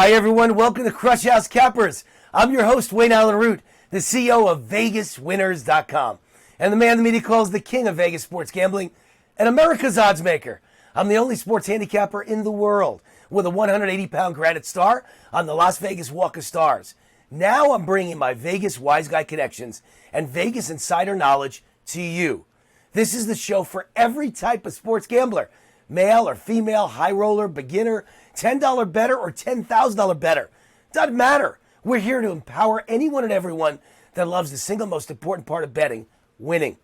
Hi, everyone. Welcome to Crush House Cappers. I'm your host, Wayne Allyn Root, the CEO of VegasWinners.com, and the man the media calls the king of Vegas sports gambling and America's odds maker. I'm the only sports handicapper in the world with a 180-pound granite star on the Las Vegas Walk of Stars. Now I'm bringing my Vegas wise guy connections and Vegas insider knowledge to you. This is the show for every type of sports gambler, male or female, high roller, beginner, $10 better or $10,000 better. Doesn't matter. We're here to empower anyone and everyone that loves the single most important part of betting, winning.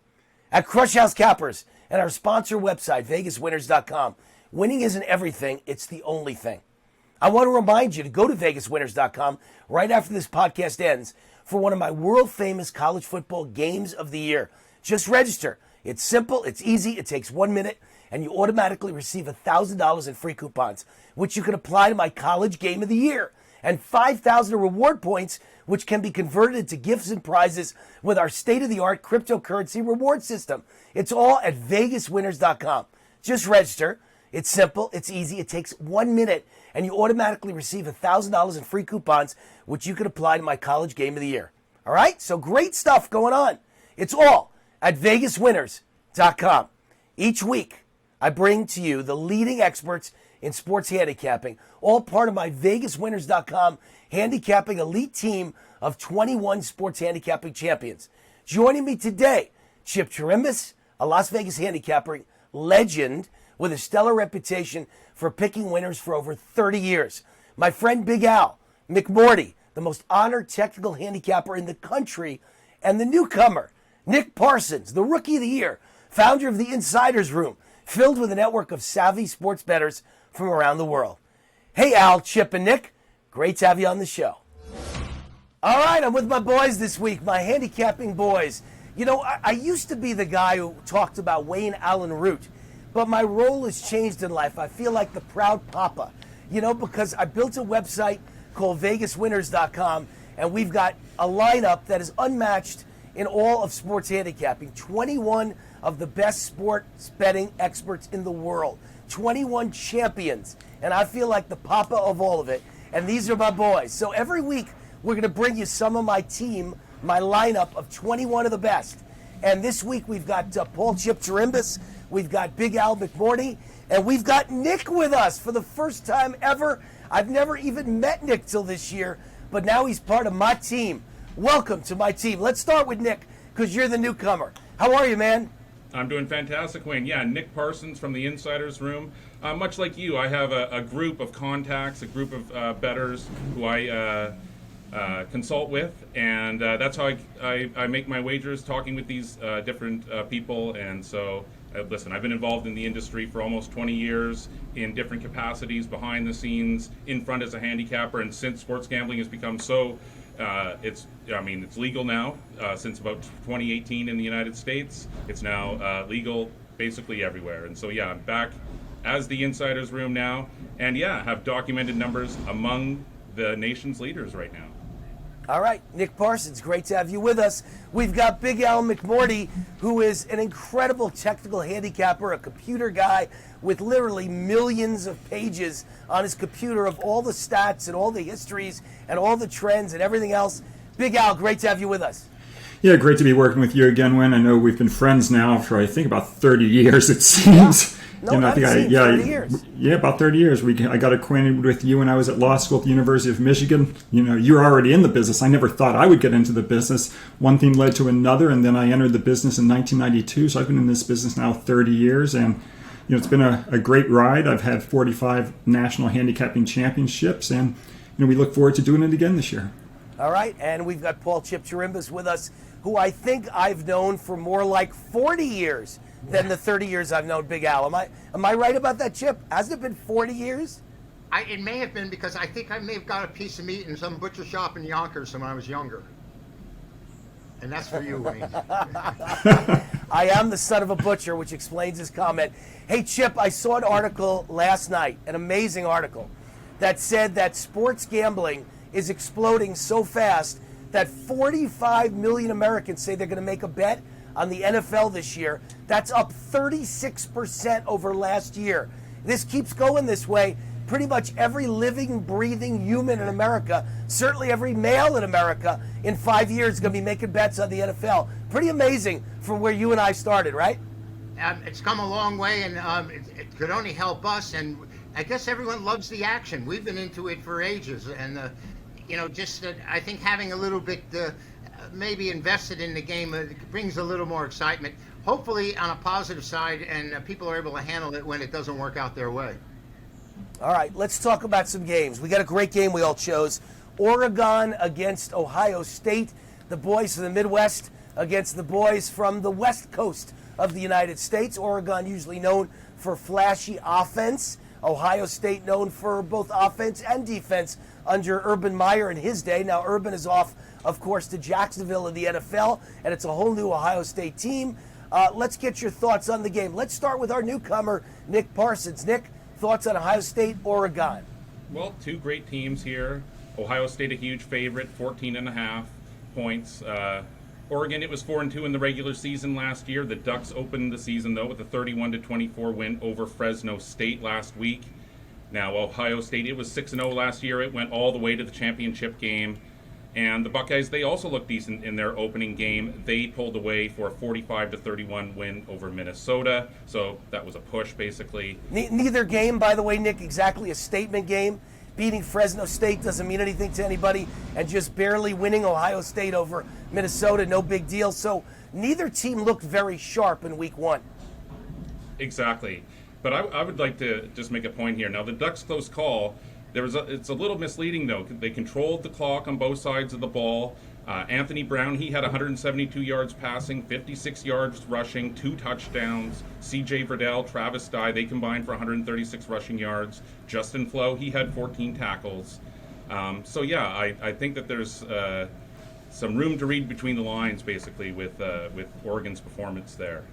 At Crush House Cappers and our sponsor website, VegasWinners.com, winning isn't everything, it's the only thing. I want to remind you to go to VegasWinners.com right after this podcast ends for one of my world-famous college football games of the year. Just register. It's simple, it's easy, it takes 1 minute, and you automatically receive $1,000 in free coupons, which you can apply to my college game of the year, and 5,000 reward points, which can be converted into gifts and prizes with our state-of-the-art cryptocurrency reward system. It's all at VegasWinners.com. Just register. It's simple, it's easy, it takes 1 minute, and you automatically receive $1,000 in free coupons, which you can apply to my college game of the year. All right? So great stuff going on. It's all at VegasWinners.com. Each week, I bring to you the leading experts in sports handicapping, all part of my VegasWinners.com handicapping elite team of 21 sports handicapping champions. Joining me today, Chip Chirimbes, a Las Vegas handicapping legend with a stellar reputation for picking winners for over 30 years. My friend Big Al, McMordie, the most honored technical handicapper in the country, and the newcomer, Nick Parsons, the Rookie of the Year, founder of the Insiders Room, filled with a network of savvy sports bettors from around the world. Hey, Al, Chip, and Nick, great to have you on the show. All right, I'm with my boys this week, my handicapping boys. You know, I used to be the guy who talked about Wayne Allyn Root, but my role has changed in life. I feel like the proud papa, you know, because I built a website called VegasWinners.com, and we've got a lineup that is unmatched in all of sports handicapping. 21 of the best sports betting experts in the world. 21 champions. And I feel like the papa of all of it. And these are my boys. So every week, we're going to bring you some of my team, my lineup of 21 of the best. And this week, we've got Paul Chip Chirimbes. We've got Big Al McMordie. And we've got Nick with us for the first time ever. I've never even met Nick till this year. But now he's part of my team. Welcome to my team. Let's start with Nick, because you're the newcomer. How are you, man? I'm doing fantastic, Wayne. Yeah, Nick Parsons from the Insiders Room. Much like you, I have a group of contacts, a group of bettors who I consult with, and that's how I make my wagers, talking with these different people. And so, listen, I've been involved in the industry for almost 20 years in different capacities, behind the scenes, in front as a handicapper, and since sports gambling has become so it's legal now since about 2018 in the United States. It's now legal basically everywhere. And so, yeah, I'm back as the Insiders Room now. And, yeah, have documented numbers among the nation's leaders right now. All right, Nick Parsons, great to have you with us. We've got Big Al McMordie, who is an incredible technical handicapper, a computer guy with literally millions of pages on his computer of all the stats and all the histories and all the trends and everything else. Big Al, great to have you with us. Yeah, great to be working with you again, Wayne. I know we've been friends now for, I think, about 30 years, it seems. Yeah. No, I haven't seen 30 years. Yeah, about 30 years. I got acquainted with you when I was at law school at the University of Michigan. You know, you were already in the business. I never thought I would get into the business. One thing led to another, and then I entered the business in 1992. So I've been in this business now 30 years, and you know, it's been a great ride. I've had 45 national handicapping championships, and you know, we look forward to doing it again this year. All right, and we've got Paul Chip Chirimbes with us, who I think I've known for more like 40 years than the 30 years I've known Big Al. Am I right about that, Chip? Hasn't it been 40 years? It may have been, because I think I may have got a piece of meat in some butcher shop in Yonkers when I was younger. And that's for you, Wayne. I am the son of a butcher, which explains his comment. Hey, Chip, I saw an article last night, an amazing article, that said that sports gambling is exploding so fast that 45 million Americans say they're going to make a bet on the NFL this year. That's up 36% over last year. This keeps going this way. pretty much every living, breathing human in America, certainly every male in America, in 5 years is going to be making bets on the NFL. Pretty amazing from where you and I started, right? It's come a long way, and it could only help us. And I guess everyone loves the action. We've been into it for ages, and I think having a little bit maybe invested in the game brings a little more excitement. Hopefully, on a positive side, and people are able to handle it when it doesn't work out their way. All right, let's talk about some games. We got a great game we all chose. Oregon against Ohio State. The boys from the Midwest against the boys from the West Coast of the United States. Oregon usually known for flashy offense. Ohio State known for both offense and defense under Urban Meyer in his day. Now Urban is off, of course, to Jacksonville in the NFL, and it's a whole new Ohio State team. Let's get your thoughts on the game. Let's start with our newcomer, Nick Parsons. Nick, thoughts on Ohio State, Oregon? Well, two great teams here. Ohio State a huge favorite, 14.5 points. Oregon, it was 4-2 in the regular season last year. The Ducks opened the season, though, with a 31-24 win over Fresno State last week. Now, Ohio State, it was 6-0 last year. It went all the way to the championship game. And the Buckeyes, they also looked decent in their opening game. They pulled away for a 45-31 win over Minnesota. So that was a push, basically. Neither game, by the way, Nick, exactly a statement game. Beating Fresno State doesn't mean anything to anybody, and just barely winning Ohio State over Minnesota, no big deal. So neither team looked very sharp in week one. Exactly. But I would like to just make a point here. Now, the Ducks' close call, it's a little misleading, though. They controlled the clock on both sides of the ball. Anthony Brown, he had 172 yards passing, 56 yards rushing, 2 touchdowns. C.J. Verdell, Travis Dye, they combined for 136 rushing yards. Justin Flo, he had 14 tackles. I think that there's some room to read between the lines, basically, with Oregon's performance there.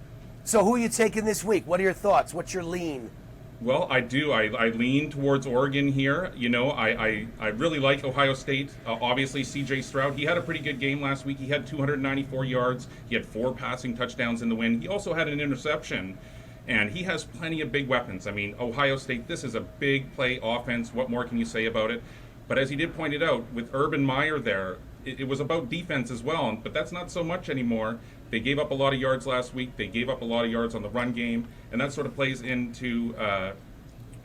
So who are you taking this week? What are your thoughts? What's your lean? Well, I do. I lean towards Oregon here. You know, I really like Ohio State. Obviously, C.J. Stroud, he had a pretty good game last week. He had 294 yards. He had 4 passing touchdowns in the win. He also had an interception, and he has plenty of big weapons. I mean, Ohio State, this is a big play offense. What more can you say about it? But as he did point it out, with Urban Meyer there, it was about defense as well, but that's not so much anymore. They gave up a lot of yards last week. They gave up a lot of yards on the run game, and that sort of plays into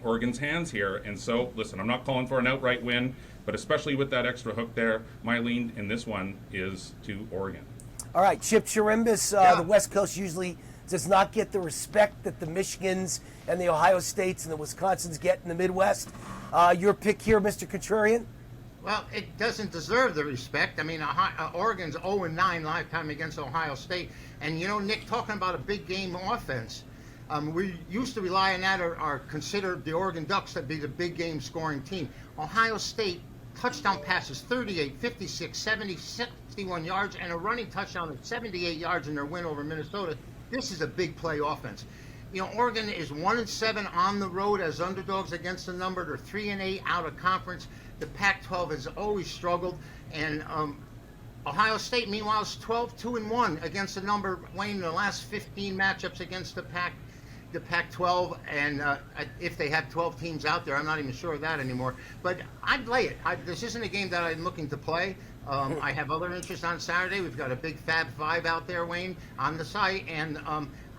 Oregon's hands here. And so, listen, I'm not calling for an outright win, but especially with that extra hook there, my lean in this one is to Oregon. All right, Chip Chirimbes, the West Coast usually does not get the respect that the Michigans and the Ohio States and the Wisconsins get in the Midwest. Your pick here, Mr. Contrarian? Well, it doesn't deserve the respect. I mean, Oregon's 0-9 lifetime against Ohio State. And, Nick, talking about a big game offense, we used to rely on that or consider the Oregon Ducks to be the big game scoring team. Ohio State touchdown passes 38, 56, 70, 61 yards, and a running touchdown of 78 yards in their win over Minnesota. This is a big play offense. Oregon is 1-7 on the road as underdogs against the number. They're 3-8 out of conference. The Pac-12 has always struggled, and Ohio State, meanwhile, is 12-2-1 against the number. Wayne, the last 15 matchups against the Pac-12, and if they have 12 teams out there, I'm not even sure of that anymore. But I'd lay it. This isn't a game that I'm looking to play. I have other interests on Saturday. We've got a big Fab Five out there, Wayne, on the site, and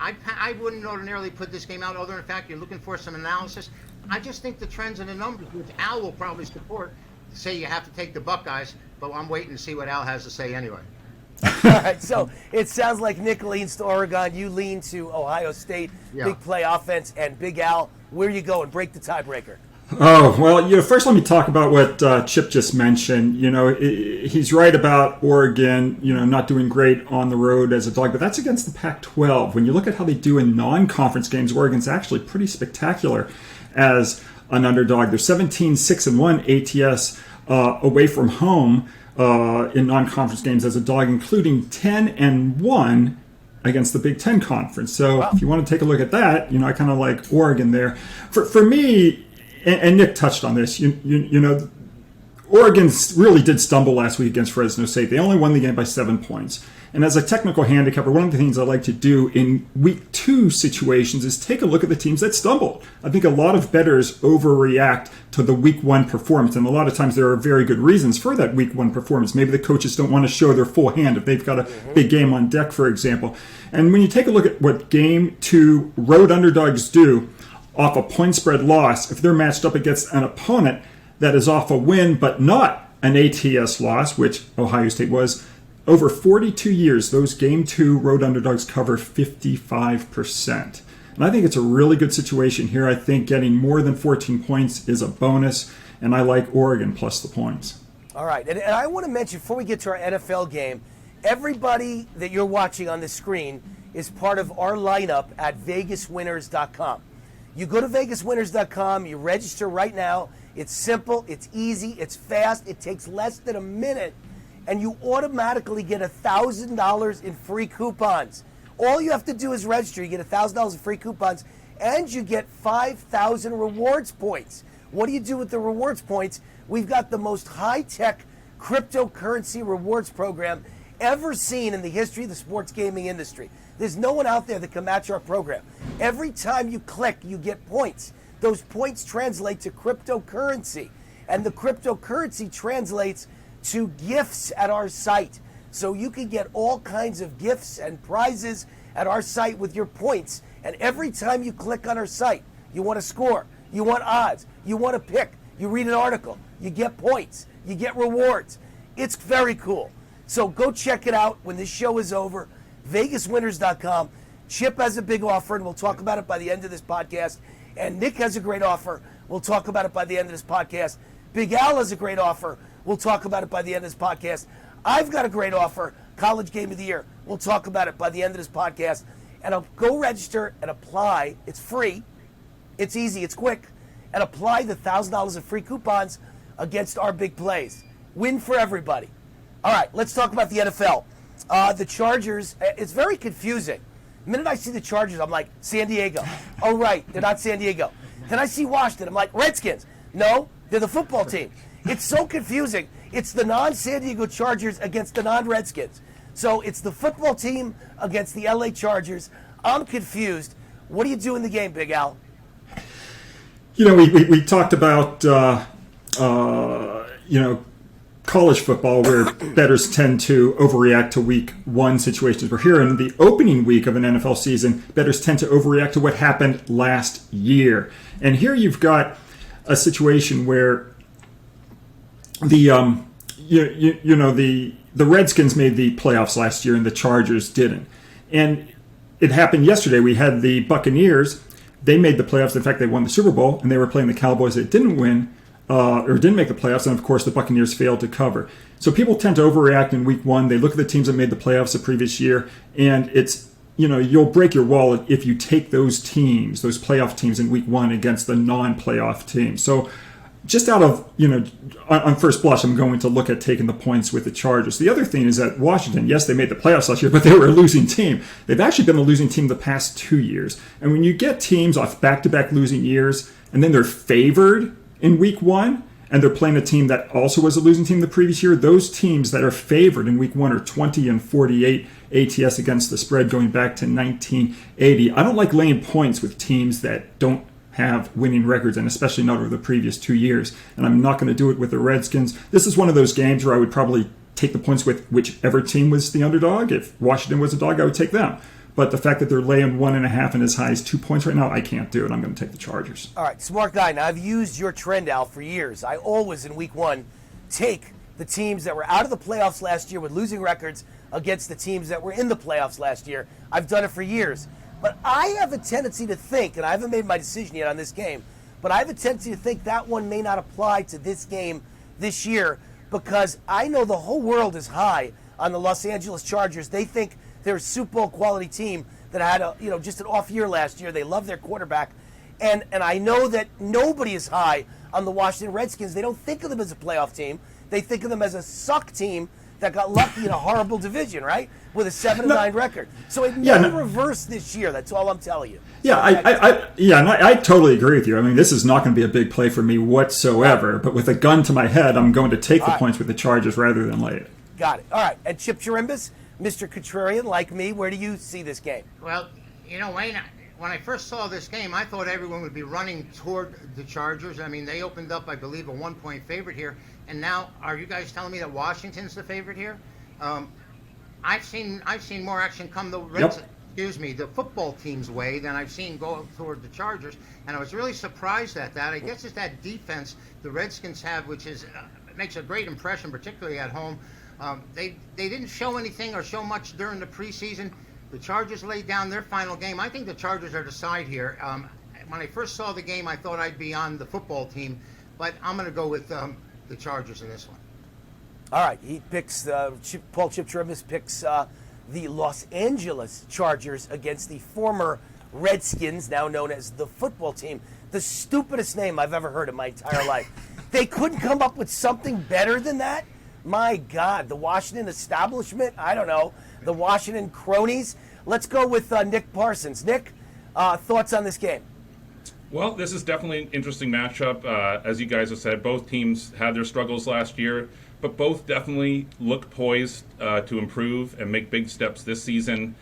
I wouldn't ordinarily put this game out other than the fact you're looking for some analysis. I just think the trends and the numbers, which Al will probably support, say you have to take the Buckeyes, but I'm waiting to see what Al has to say anyway. All right, so it sounds like Nick leans to Oregon, you lean to Ohio State, big play offense, and Big Al, where you going? Break the tiebreaker. Oh, well, first let me talk about what Chip just mentioned. He's right about Oregon, not doing great on the road as a dog, but that's against the Pac-12. When you look at how they do in non-conference games, Oregon's actually pretty spectacular as an underdog. They're 17-6-1 ATS away from home in non-conference games as a dog, including 10-1 against the Big Ten Conference. So if you want to take a look at that, I kind of like Oregon there. For me, and Nick touched on this, Oregon really did stumble last week against Fresno State. They only won the game by 7 points. And as a technical handicapper, one of the things I like to do in week 2 situations is take a look at the teams that stumbled. I think a lot of bettors overreact to the week 1 performance, and a lot of times there are very good reasons for that week 1 performance. Maybe the coaches don't want to show their full hand if they've got a big game on deck, for example. And when you take a look at what game 2 road underdogs do off a point spread loss, if they're matched up against an opponent that is off a win but not an ATS loss, which Ohio State was, over 42 years, those game 2 road underdogs cover 55%. And I think it's a really good situation here. I think getting more than 14 points is a bonus, and I like Oregon plus the points. All right, and I want to mention, before we get to our NFL game, everybody that you're watching on the screen is part of our lineup at vegaswinners.com. You go to vegaswinners.com, you register right now. It's simple, it's easy, it's fast, it takes less than a minute, and you automatically get $1,000 in free coupons. All you have to do is register. You get $1,000 in free coupons, and you get 5,000 rewards points. What do you do with the rewards points? We've got the most high-tech cryptocurrency rewards program ever seen in the history of the sports gaming industry. There's no one out there that can match our program. Every time you click, you get points. Those points translate to cryptocurrency, and the cryptocurrency translates to gifts at our site. So you can get all kinds of gifts and prizes at our site with your points. And every time you click on our site, you want to score, you want odds, you want to pick, you read an article, you get points, you get rewards. It's very cool. So go check it out when this show is over. vegaswinners.com. Chip has a big offer, and we'll talk about it by the end of this podcast. And Nick has a great offer. We'll talk about it by the end of this podcast. Big Al has a great offer. We'll talk about it by the end of this podcast. I've got a great offer, College Game of the Year. We'll talk about it by the end of this podcast. And I'll go register and apply. It's free. It's easy. It's quick. And apply the $1,000 in free coupons against our big plays. Win for everybody. All right, let's talk about the NFL. The Chargers, it's very confusing. The minute I see the Chargers, I'm like, San Diego. Oh, right, they're not San Diego. Then I see Washington. I'm like, Redskins. No, they're the football team. It's so confusing. It's the non-San Diego Chargers against the non-Redskins. So it's the football team against the LA Chargers. I'm confused. What do you do in the game, Big Al? You know, we talked about, college football where bettors tend to overreact to week 1 situations. We're here in the opening week of an NFL season. Bettors tend to overreact to what happened last year. And here you've got a situation where the Redskins made the playoffs last year and the Chargers didn't. And it happened yesterday. We had the Buccaneers. They made the playoffs. In fact, they won the Super Bowl, and they were playing the Cowboys that didn't win or didn't make the playoffs. And, of course, the Buccaneers failed to cover. So people tend to overreact in week 1. They look at the teams that made the playoffs the previous year, and it's, you'll break your wallet if you take those teams, those playoff teams in week 1 against the non-playoff teams. So just out of, on first blush, I'm going to look at taking the points with the Chargers. The other thing is that Washington, yes, they made the playoffs last year, but they were a losing team. They've actually been a losing team the past 2 years. And when you get teams off back-to-back losing years, and then they're favored in week 1, and they're playing a team that also was a losing team the previous year, those teams that are favored in week 1 are 20-48 ATS against the spread going back to 1980. I don't like laying points with teams that don't have winning records, and especially not over the previous 2 years. And I'm not going to do it with the Redskins. This is one of those games where I would probably take the points with whichever team was the underdog. If Washington was a dog, I would take them. But the fact that they're laying 1.5 and as high as 2 points right now, I can't do it. I'm going to take the Chargers. All right, smart guy. Now, I've used your trend, Al, for years. I always, in week 1, take the teams that were out of the playoffs last year with losing records against the teams that were in the playoffs last year. I've done it for years. But I have a tendency to think, and I haven't made my decision yet on this game, but I have a tendency to think that one may not apply to this game this year because I know the whole world is high on the Los Angeles Chargers. They think they're a Super Bowl quality team that had just an off year last year. They love their quarterback. And I know that nobody is high on the Washington Redskins. They don't think of them as a playoff team. They think of them as a suck team that got lucky in a horrible division, right? With a 7-9 record. So it may reverse this year. That's all I'm telling you. Yeah, I totally agree with you. I mean, this is not going to be a big play for me whatsoever. But with a gun to my head, I'm going to take the points with the Chargers rather than lay it. Got it. All right. And Chip Chirimbes, Mr. Contrarian, like me, where do you see this game? Well, Wayne, when I first saw this game, I thought everyone would be running toward the Chargers. I mean, they opened up, I believe, a 1-point favorite here. And now, are you guys telling me that Washington's the favorite here? I've seen more action come the football team's way than I've seen go toward the Chargers, and I was really surprised at that. I guess it's that defense the Redskins have, which is makes a great impression, particularly at home. They didn't show anything or show much during the preseason. The Chargers laid down their final game. I think the Chargers are the side here. When I first saw the game, I thought I'd be on the football team, but I'm going to go with the Chargers in this one. All right, he picks Paul Chip Chirimbes picks the Los Angeles Chargers against the former Redskins, now known as the football team. The stupidest name I've ever heard in my entire life. They couldn't come up with something better than that? My God, the Washington establishment? I don't know. The Washington cronies? Let's go with Nick Parsons. Nick, thoughts on this game? Well, this is definitely an interesting matchup. As you guys have said, both teams had their struggles last year, but both definitely look poised to improve and make big steps this season.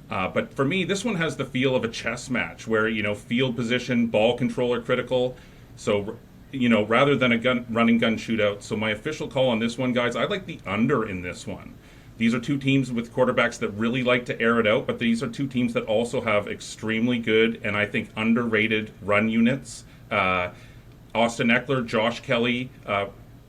But for me, this one has the feel of a chess match where, field position, ball control are critical. So, rather than a running gun shootout. So my official call on this one, guys, I like the under in this one. These are two teams with quarterbacks that really like to air it out, but these are two teams that also have extremely good and I think underrated run units. Austin Eckler, Josh Kelly,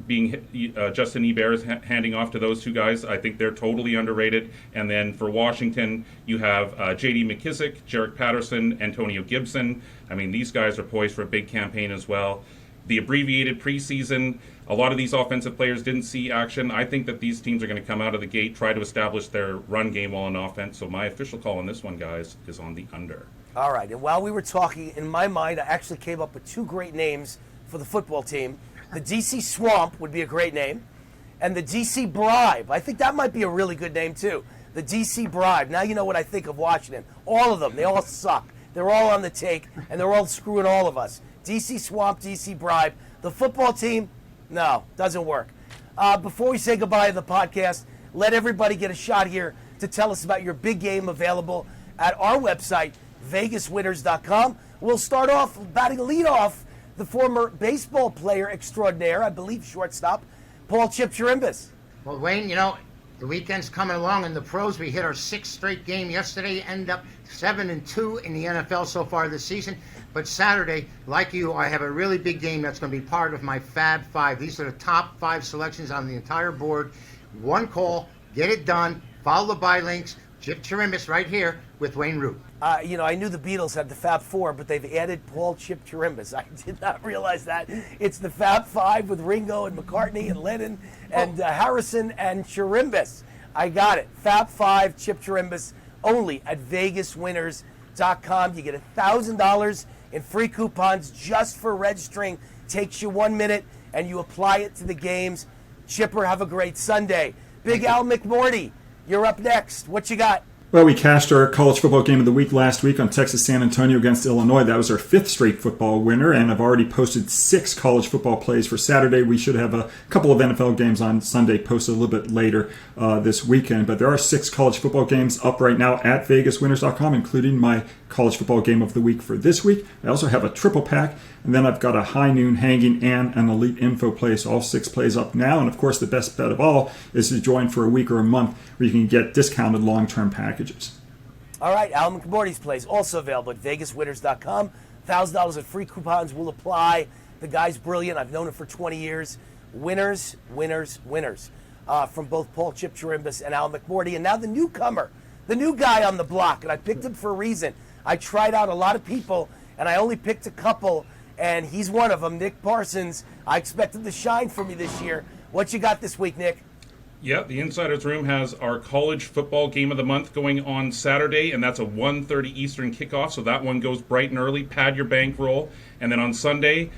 Justin Hebert's handing off to those two guys. I think they're totally underrated. And then for Washington, you have J.D. McKissick, Jarek Patterson, Antonio Gibson. I mean, these guys are poised for a big campaign as well. The abbreviated preseason, a lot of these offensive players didn't see action. I think that these teams are going to come out of the gate, try to establish their run game while on offense. So my official call on this one, guys, is on the under. All right. And while we were talking, in my mind, I actually came up with two great names for the football team. The DC Swamp would be a great name. And the DC Bribe. I think that might be a really good name, too. The DC Bribe. Now you know what I think of Washington. All of them. They all suck. They're all on the take, and they're all screwing all of us. DC Swamp, DC Bribe. The football team, no, doesn't work. Before we say goodbye to the podcast, let everybody get a shot here to tell us about your big game available at our website, vegaswinners.com. We'll start off batting leadoff, the former baseball player extraordinaire, I believe shortstop, Paul Chip Chirimbes. Well, Wayne, the weekend's coming along in the pros. We hit our 6th straight game yesterday, end up 7-2 in the NFL so far this season. But Saturday, like you, I have a really big game that's going to be part of my Fab 5. These are the top 5 selections on the entire board. One call, get it done, follow the buy links. Chip Chirimbes right here with Wayne Root. I knew the Beatles had the Fab 4, but they've added Paul Chip Chirimbes. I did not realize that. It's the Fab 5 with Ringo and McCartney and Lennon and Harrison and Chirimbes. I got it. Fab 5, Chip Chirimbes, only at vegaswinners.com. You get $1,000 in free coupons just for registering. Takes you 1 minute, and you apply it to the games. Chipper, have a great Sunday. Big Al McMordie, you're up next. What you got? Well, we cashed our college football game of the week last week on Texas San Antonio against Illinois. That was our 5th straight football winner, and I've already posted 6 college football plays for Saturday. We should have a couple of NFL games on Sunday posted a little bit later this weekend, but there are 6 college football games up right now at vegaswinners.com, including my college football game of the week for this week. I also have a triple pack, and then I've got a high noon hanging and an elite info play, so all 6 plays up now. And of course, the best bet of all is to join for a week or a month where you can get discounted long-term packages. All right, Al McMordie's plays also available at vegaswinners.com. $1,000 in free coupons will apply. The guy's brilliant. I've known him for 20 years. Winners, winners, winners from both Paul Chip Chirimbes and Al McMordie. And now the newcomer, the new guy on the block, and I picked him for a reason. I tried out a lot of people, and I only picked a couple, and he's one of them, Nick Parsons. I expect him to shine for me this year. What you got this week, Nick? Yeah, the Insiders Room has our college football game of the month going on Saturday, and that's a 1:30 Eastern kickoff, so that one goes bright and early. Pad your bankroll. And then on Sunday,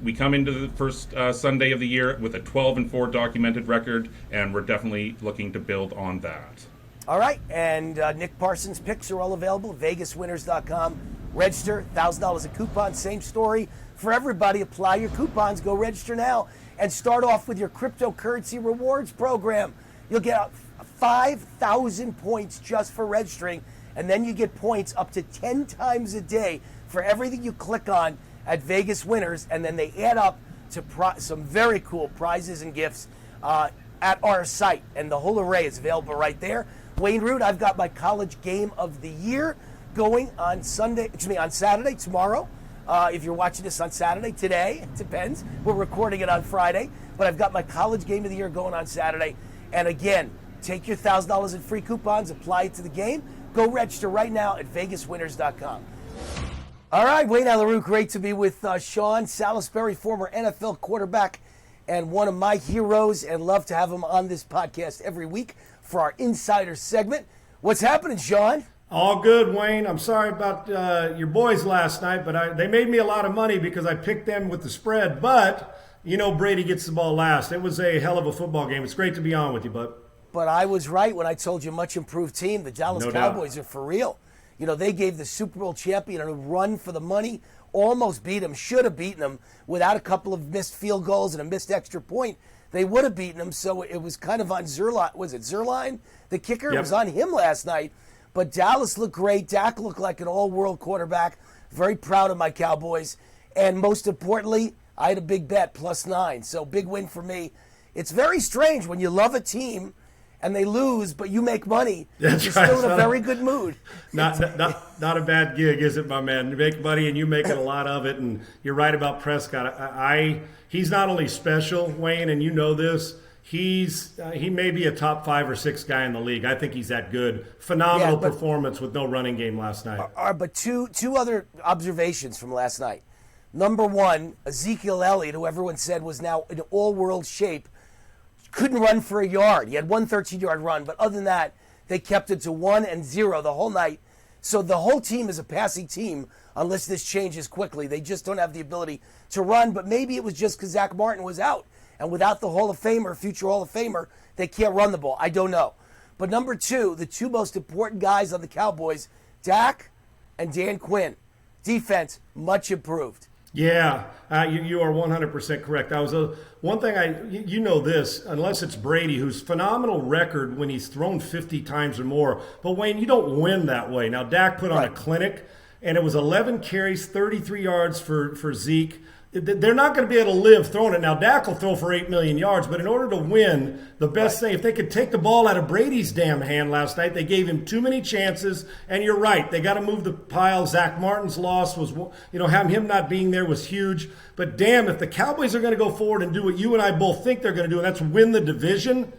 we come into the first Sunday of the year with a 12-4 documented record, and we're definitely looking to build on that. All right, and Nick Parsons' picks are all available at vegaswinners.com. Register, $1,000 a coupon, same story for everybody. Apply your coupons, go register now, and start off with your cryptocurrency rewards program. You'll get 5,000 points just for registering, and then you get points up to 10 times a day for everything you click on at Vegas Winners, and then they add up to some very cool prizes and gifts at our site, and the whole array is available right there. Wayne Root, I've got my college game of the year going on Saturday, tomorrow. If you're watching this on Saturday, today, it depends. We're recording it on Friday, but I've got my college game of the year going on Saturday. And again, take your $1,000 in free coupons, apply it to the game. Go register right now at vegaswinners.com. All right, Wayne Allyn Root, great to be with Sean Salisbury, former NFL quarterback and one of my heroes, and love to have him on this podcast every week for our Insider segment. What's happening, Sean? All good, Wayne. I'm sorry about your boys last night, but they made me a lot of money because I picked them with the spread. But, Brady gets the ball last. It was a hell of a football game. It's great to be on with you, bud. But I was right when I told you much improved team. The Dallas Cowboys are for real. They gave the Super Bowl champion a run for the money, almost beat him, should have beaten him without a couple of missed field goals and a missed extra point. They would have beaten him, so it was kind of on Zerline. Was it Zerline, the kicker? Yep. It was on him last night. But Dallas looked great. Dak looked like an all-world quarterback. Very proud of my Cowboys. And most importantly, I had a big bet, +9. So big win for me. It's very strange when you love a team and they lose, but you make money. That's you're right. still in a very good mood. Not a bad gig, is it, my man? You make money and you make a lot of it. And you're right about Prescott. He's not only special, Wayne, and you know this. He may be a top 5 or 6 guy in the league. I think he's that good. Phenomenal performance with no running game last night. But two other observations from last night. Number one, Ezekiel Elliott, who everyone said was now in all-world shape, couldn't run for a yard. He had one 13-yard run, but other than that, they kept it to 1-0 the whole night. So the whole team is a passing team unless this changes quickly. They just don't have the ability to run, but maybe it was just because Zach Martin was out. And without the Hall of Famer, future Hall of Famer, they can't run the ball. I don't know. But number two, the two most important guys on the Cowboys, Dak and Dan Quinn. Defense, much improved. Yeah, you are 100% correct. One thing you know this, unless it's Brady, who's phenomenal record when he's thrown 50 times or more. But Wayne, you don't win that way. Now Dak put on a clinic, and it was 11 carries, 33 yards for Zeke. They're not going to be able to live throwing it. Now, Dak will throw for 8 million yards, but in order to win, the best thing, if they could take the ball out of Brady's damn hand last night, they gave him too many chances, and you're right. They got to move the pile. Zach Martin's loss was, having him not being there was huge. But damn, if the Cowboys are going to go forward and do what you and I both think they're going to do, and that's win the division,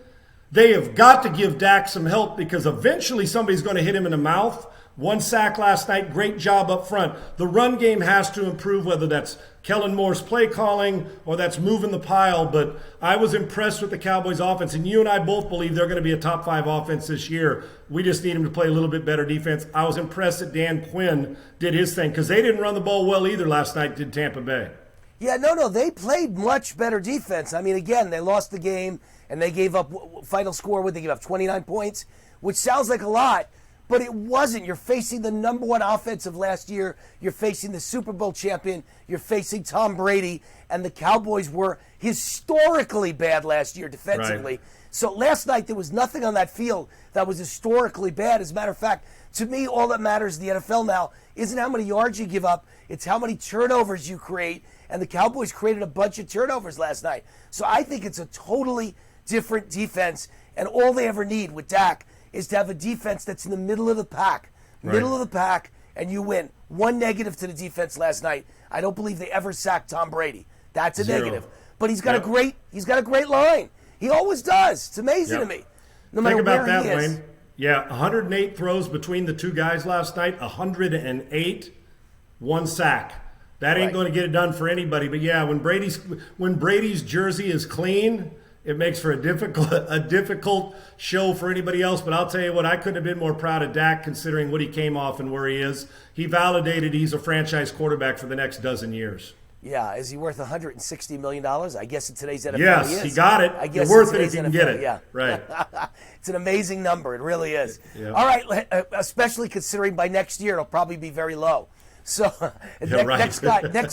they have got to give Dak some help because eventually somebody's going to hit him in the mouth. 1 sack last night. Great job up front. The run game has to improve, whether that's Kellen Moore's play calling or that's moving the pile. But I was impressed with the Cowboys offense, and you and I both believe they're going to be a top 5 offense this year. We just need them to play a little bit better defense. I was impressed that Dan Quinn did his thing because they didn't run the ball well either last night, did Tampa Bay. Yeah, no, they played much better defense. I mean, again, they lost the game, and they gave up, final score, they gave up 29 points, which sounds like a lot. But it wasn't. You're facing the number 1 offense of last year. You're facing the Super Bowl champion. You're facing Tom Brady. And the Cowboys were historically bad last year defensively. Right. So last night there was nothing on that field that was historically bad. As a matter of fact, to me, all that matters in the NFL now isn't how many yards you give up. It's how many turnovers you create. And the Cowboys created a bunch of turnovers last night. So I think it's a totally different defense. And all they ever need with Dak is to have a defense that's in the middle of the pack. Middle of the pack, and you win. 1 negative to the defense last night. I don't believe they ever sacked Tom Brady. That's a 0 negative. But he's got a great line. He always does. It's amazing to me. No matter Think about where that, he is. Wayne. Yeah, 108 throws between the two guys last night, 108, 1 sack. That ain't going to get it done for anybody. But yeah, when Brady's jersey is clean, It makes for a difficult show for anybody else, but I'll tell you what, I couldn't have been more proud of Dak considering what he came off and where he is. He validated he's a franchise quarterback for the next dozen years. Yeah, is he worth $160 million? I guess in today's NFL yes, he is. he got it. I guess you're worth it if you can NFL, get it. Yeah. Right. It's an amazing number. It really is. Yeah. All right, especially considering by next year it'll probably be very low. So right. next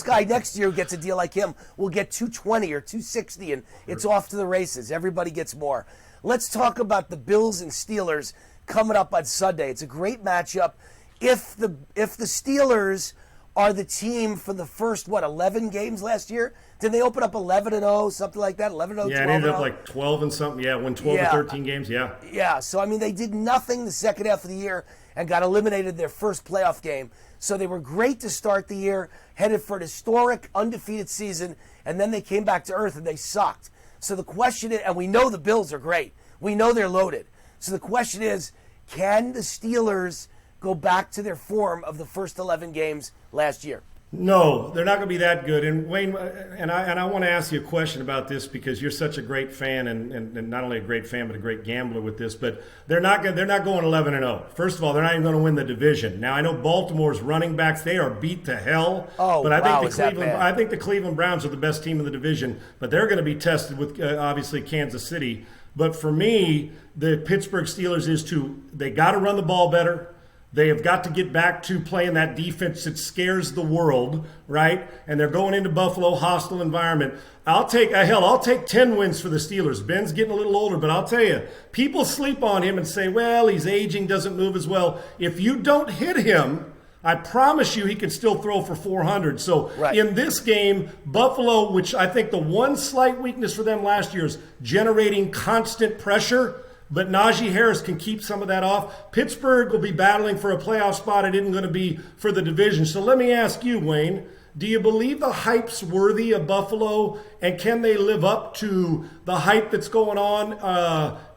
guy next year who gets a deal like him will get 220 or 260, and it's off to the races. Everybody gets more. Let's talk about the Bills and Steelers coming up on Sunday. It's a great matchup. If the Steelers are the team for the first 11 games last year, did they open up 11-0, something like that? 11-0, yeah, 12-0? it ended up like 12 and something. Yeah, won 12 or 13 games. Yeah. Yeah. So I mean, they did nothing the second half of the year and got eliminated their first playoff game. So they were great to start the year, headed for an historic undefeated season, and then they came back to earth and they sucked. So the question is, and we know the Bills are great. We know they're loaded. So the question is, can the Steelers go back to their form of the first 11 games last year? No, they're not going to be that good. And Wayne, and I want to ask you a question about this because you're such a great fan, and not only a great fan but a great gambler with this. But they're not going 11-0. First of all, they're not even going to win the division. Now I know Baltimore's running backs, they are beat to hell. Oh, but wow, I think the Cleveland Browns are the best team in the division. But they're going to be tested with obviously Kansas City. But for me, the Pittsburgh Steelers they got to run the ball better. They have got to get back to playing that defense that scares the world, right? And they're going into Buffalo, hostile environment. I'll take 10 wins for the Steelers. Ben's getting a little older, but I'll tell you, people sleep on him and say, well, he's aging, doesn't move as well. If you don't hit him, I promise you he can still throw for 400. So in this game, Buffalo, which I think the one slight weakness for them last year is generating constant pressure, but Najee Harris can keep some of that off. Pittsburgh will be battling for a playoff spot. It isn't going to be for the division. So let me ask you, Wayne, do you believe the hype's worthy of Buffalo, and can they live up to the hype that's going on,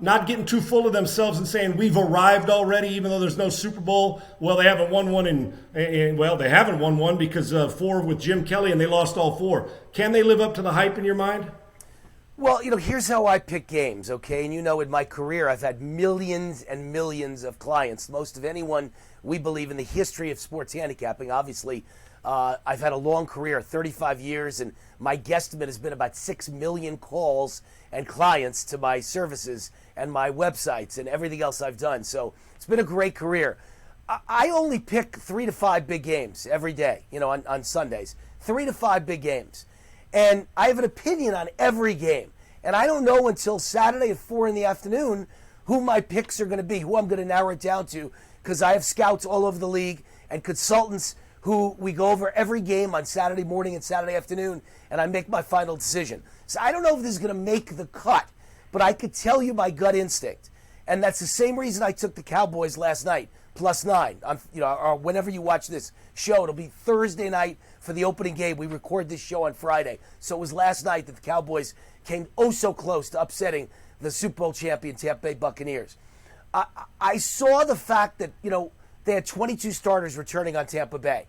not getting too full of themselves and saying we've arrived already even though there's no Super Bowl? Well, they haven't won one they haven't won one because 4 with Jim Kelly, and they lost all 4. Can they live up to the hype in your mind? Well, here's how I pick games, okay? And in my career, I've had millions and millions of clients, most of anyone we believe in the history of sports handicapping. Obviously, I've had a long career, 35 years, and my guesstimate has been about 6 million calls and clients to my services and my websites and everything else I've done. So it's been a great career. I only pick 3 to 5 big games every day, on Sundays. 3 to 5 big games. And I have an opinion on every game. And I don't know until Saturday at 4 in the afternoon who my picks are going to be, who I'm going to narrow it down to, because I have scouts all over the league and consultants who we go over every game on Saturday morning and Saturday afternoon, and I make my final decision. So I don't know if this is going to make the cut, but I could tell you my gut instinct. And that's the same reason I took the Cowboys last night, +9. Or whenever you watch this show, it'll be Thursday night for the opening game. We record this show on Friday. So it was last night that the Cowboys came so close to upsetting the Super Bowl champion Tampa Bay Buccaneers. I saw the fact that, they had 22 starters returning on Tampa Bay.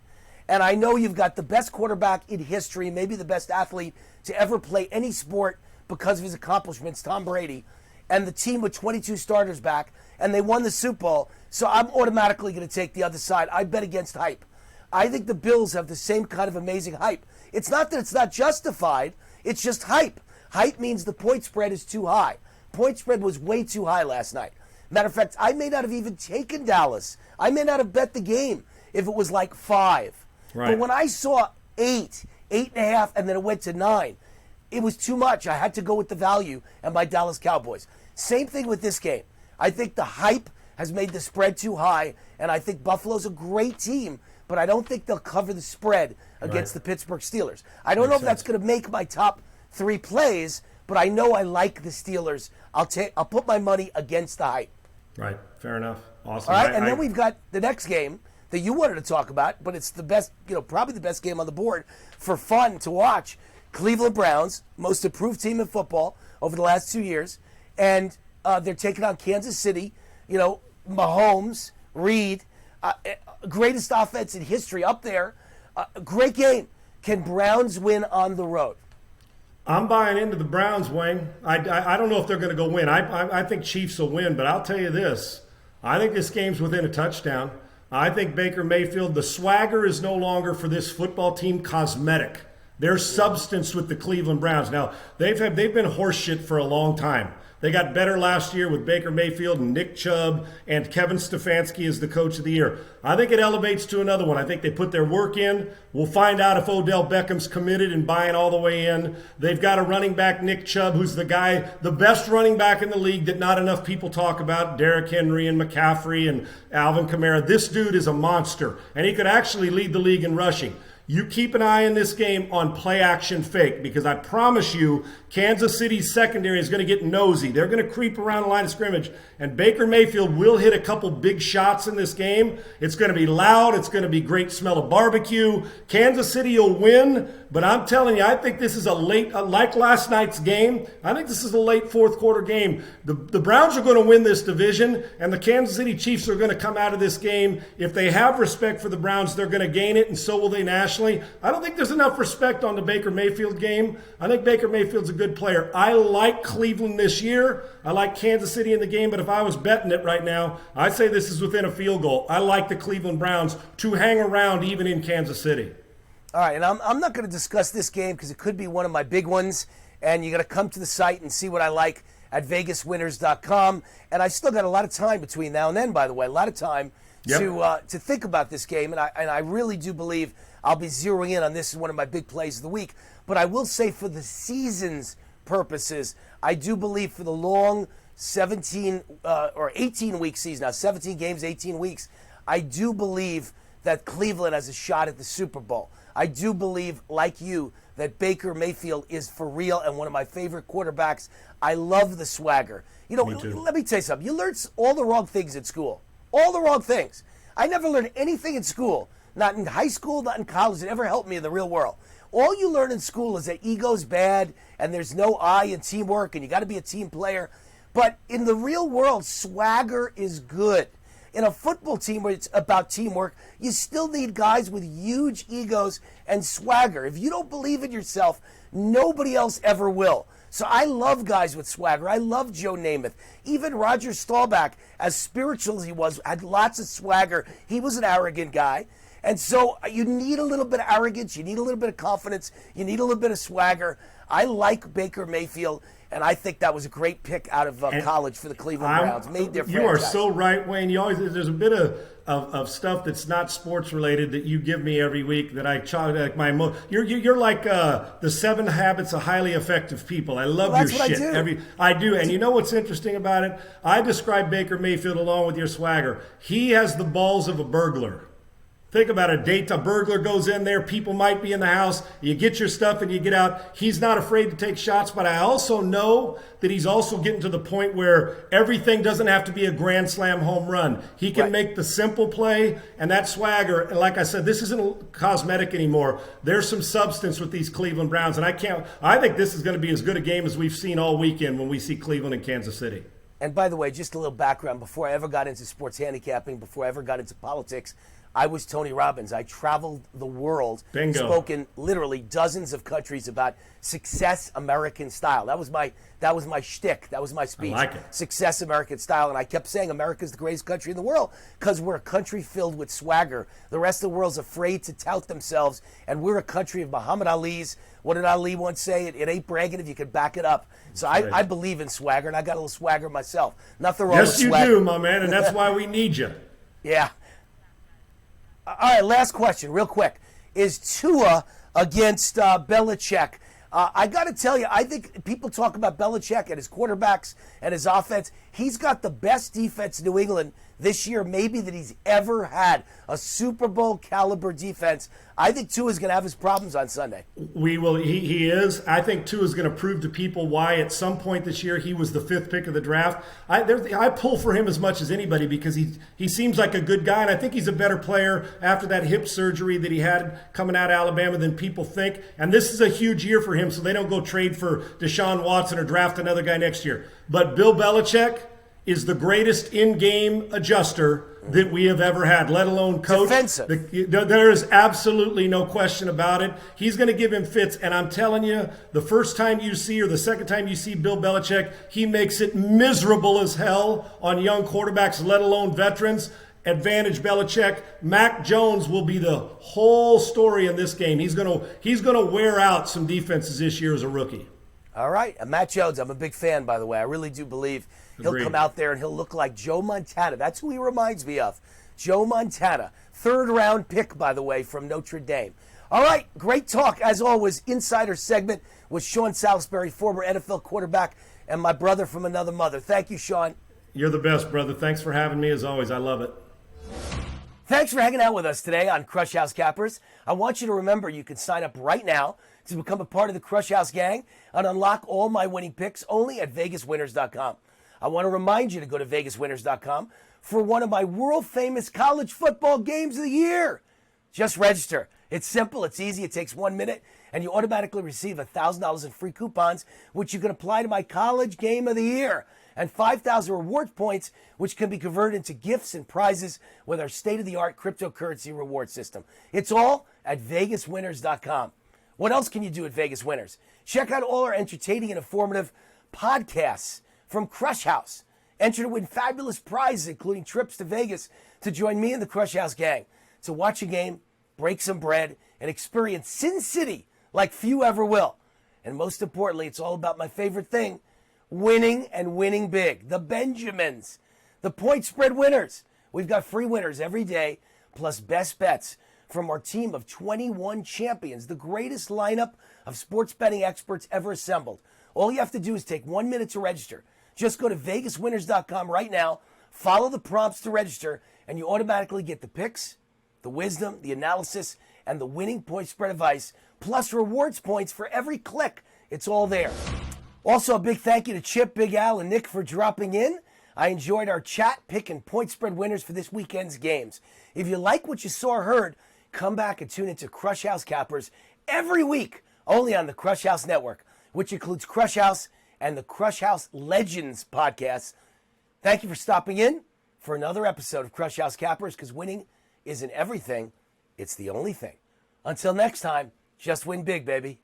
And I know you've got the best quarterback in history, maybe the best athlete to ever play any sport because of his accomplishments, Tom Brady, and the team with 22 starters back, and they won the Super Bowl. So I'm automatically going to take the other side. I bet against hype. I think the Bills have the same kind of amazing hype. It's not that it's not justified. It's just hype. Hype means the point spread is too high. Point spread was way too high last night. Matter of fact, I may not have even taken Dallas. I may not have bet the game if it was like 5. Right. But when I saw 8, 8.5, and then it went to 9, it was too much. I had to go with the value and my Dallas Cowboys. Same thing with this game. I think the hype has made the spread too high, and I think Buffalo's a great team, but I don't think they'll cover the spread against the Pittsburgh Steelers. I don't know if that's going to make my top 3 plays, but I know I like the Steelers. I'll put my money against the hype. Right. Fair enough. Awesome. All right, and then we've got the next game that you wanted to talk about, but it's the best, probably the best game on the board for fun to watch. Cleveland Browns, most improved team in football over the last 2 years, and they're taking on Kansas City. Mahomes, Reed, greatest offense in history up there. Great game. Can Browns win on the road? I'm buying into the Browns, Wayne. I don't know if they're going to go win. I think Chiefs will win, but I'll tell you this. I think this game's within a touchdown. I think Baker Mayfield, the swagger is no longer for this football team cosmetic. There's substance with the Cleveland Browns. Now, they've been horseshit for a long time. They got better last year with Baker Mayfield and Nick Chubb and Kevin Stefanski as the coach of the year. I think it elevates to another one. I think they put their work in. We'll find out if Odell Beckham's committed and buying all the way in. They've got a running back, Nick Chubb, who's the best running back in the league that not enough people talk about, Derrick Henry and McCaffrey and Alvin Kamara. This dude is a monster, and he could actually lead the league in rushing. You keep an eye in this game on play action fake, because I promise you Kansas City's secondary is going to get nosy. They're going to creep around the line of scrimmage, and Baker Mayfield will hit a couple big shots in this game. It's going to be loud. It's going to be great smell of barbecue. Kansas City will win, but I'm telling you, I think this is like last night's game, I think this is a late fourth quarter game. The Browns are going to win this division, and the Kansas City Chiefs are going to come out of this game. If they have respect for the Browns, they're going to gain it, and so will they nationally. I don't think there's enough respect on the Baker Mayfield game. I think Baker Mayfield's a good player. I like Cleveland this year. I like Kansas City in the game, but if I was betting it right now, I'd say this is within a field goal. I like the Cleveland Browns to hang around even in Kansas City. All right, and I'm not going to discuss this game because it could be one of my big ones, and you got to come to the site and see what I like at vegaswinners.com. And I still got a lot of time between now and then, by the way, a lot of time to think about this game, and I really do believe I'll be zeroing in on this as one of my big plays of the week. But I will say, for the season's purposes, I do believe for the long 17 or 18-week season, now 17 games, 18 weeks, I do believe that Cleveland has a shot at the Super Bowl. I do believe, like you, that Baker Mayfield is for real and one of my favorite quarterbacks. I love the swagger. You know, let me tell you something. You learn all the wrong things at school. All the wrong things. I never learned anything in school, not in high school, not in college, that ever helped me in the real world. All you learn in school is that ego's bad and there's no I in teamwork and you got to be a team player. But in the real world, swagger is good. In a football team where it's about teamwork, you still need guys with huge egos and swagger. If you don't believe in yourself, nobody else ever will. So I love guys with swagger. I love Joe Namath. Even Roger Staubach, as spiritual as he was, had lots of swagger. He was an arrogant guy. And so you need a little bit of arrogance. You need a little bit of confidence. You need a little bit of swagger. I like Baker Mayfield, and I think that was a great pick out of college for the Cleveland Browns. Made their franchise. You are so right, Wayne. There's a bit of stuff that's not sports related that you give me every week that I try like you're like the 7 Habits of Highly Effective People. I love your shit. I do. And you know what's interesting about it? I describe Baker Mayfield along with your swagger. He has the balls of a burglar. Think about it. A burglar goes in there. People might be in the house. You get your stuff and you get out. He's not afraid to take shots, but I also know that he's also getting to the point where everything doesn't have to be a grand slam home run. He can make the simple play, and that swagger. And like I said, this isn't cosmetic anymore. There's some substance with these Cleveland Browns, and I think this is going to be as good a game as we've seen all weekend when we see Cleveland and Kansas City. And by the way, just a little background. Before I ever got into sports handicapping, before I ever got into politics, I was Tony Robbins. I traveled the world, spoken literally dozens of countries about success American style. That was my shtick. That was my speech. I like it. Success American style. And I kept saying America's the greatest country in the world because we're a country filled with swagger. The rest of the world's afraid to tout themselves, and we're a country of Muhammad Ali's. What did Ali once say? It ain't bragging if you can back it up. So I believe in swagger, and I got a little swagger myself. Nothing wrong with swagger. Yes, you do, my man, and that's why we need you. Yeah. All right, last question, real quick. Is Tua against Belichick? I got to tell you, I think people talk about Belichick and his quarterbacks and his offense. He's got the best defense in New England this year, maybe that he's ever had. A Super Bowl caliber defense. I think Tua's going to have his problems on Sunday. We will. He is. I think Tua's going to prove to people why at some point this year he was the 5th pick of the draft. I pull for him as much as anybody because he seems like a good guy, and I think he's a better player after that hip surgery that he had coming out of Alabama than people think. And this is a huge year for him, so they don't go trade for Deshaun Watson or draft another guy next year. But Bill Belichick is the greatest in-game adjuster that we have ever had, let alone coach. Defensive. There is absolutely no question about it. He's going to give him fits, and I'm telling you, the first time you see or the second time you see Bill Belichick, he makes it miserable as hell on young quarterbacks, let alone veterans. Advantage Belichick. Mac Jones will be the whole story in this game. He's gonna wear out some defenses this year as a rookie. All right. And Matt Jones, I'm a big fan, by the way. I really do believe he'll Agreed. come out there and he'll look like Joe Montana. That's who he reminds me of. Joe Montana. 3rd-round pick, by the way, from Notre Dame. All right. Great talk, as always. Insider segment with Sean Salisbury, former NFL quarterback, and my brother from another mother. Thank you, Sean. You're the best, brother. Thanks for having me, as always. I love it. Thanks for hanging out with us today on Crush House Cappers. I want you to remember you can sign up right now to become a part of the Crush House gang and unlock all my winning picks only at VegasWinners.com. I want to remind you to go to VegasWinners.com for one of my world-famous college football games of the year. Just register. It's simple, it's easy, it takes 1 minute, and you automatically receive $1,000 in free coupons, which you can apply to my college game of the year, and 5,000 reward points, which can be converted into gifts and prizes with our state-of-the-art cryptocurrency reward system. It's all at VegasWinners.com. What else can you do at Vegas Winners? Check out all our entertaining and informative podcasts from Crush House. Enter to win fabulous prizes, including trips to Vegas to join me and the Crush House gang to watch a game, break some bread, and experience Sin City like few ever will. And most importantly, it's all about my favorite thing, winning and winning big. The Benjamins, the point spread winners. We've got free winners every day, plus best bets from our team of 21 champions, the greatest lineup of sports betting experts ever assembled. All you have to do is take 1 minute to register. Just go to VegasWinners.com right now, follow the prompts to register, and you automatically get the picks, the wisdom, the analysis, and the winning point spread advice, plus rewards points for every click. It's all there. Also, a big thank you to Chip, Big Al, and Nick for dropping in. I enjoyed our chat picking point spread winners for this weekend's games. If you like what you saw or heard, come back and tune into Crush House Cappers every week, only on the Crush House Network, which includes Crush House and the Crush House Legends podcasts. Thank you for stopping in for another episode of Crush House Cappers, because winning isn't everything, it's the only thing. Until next time, just win big, baby.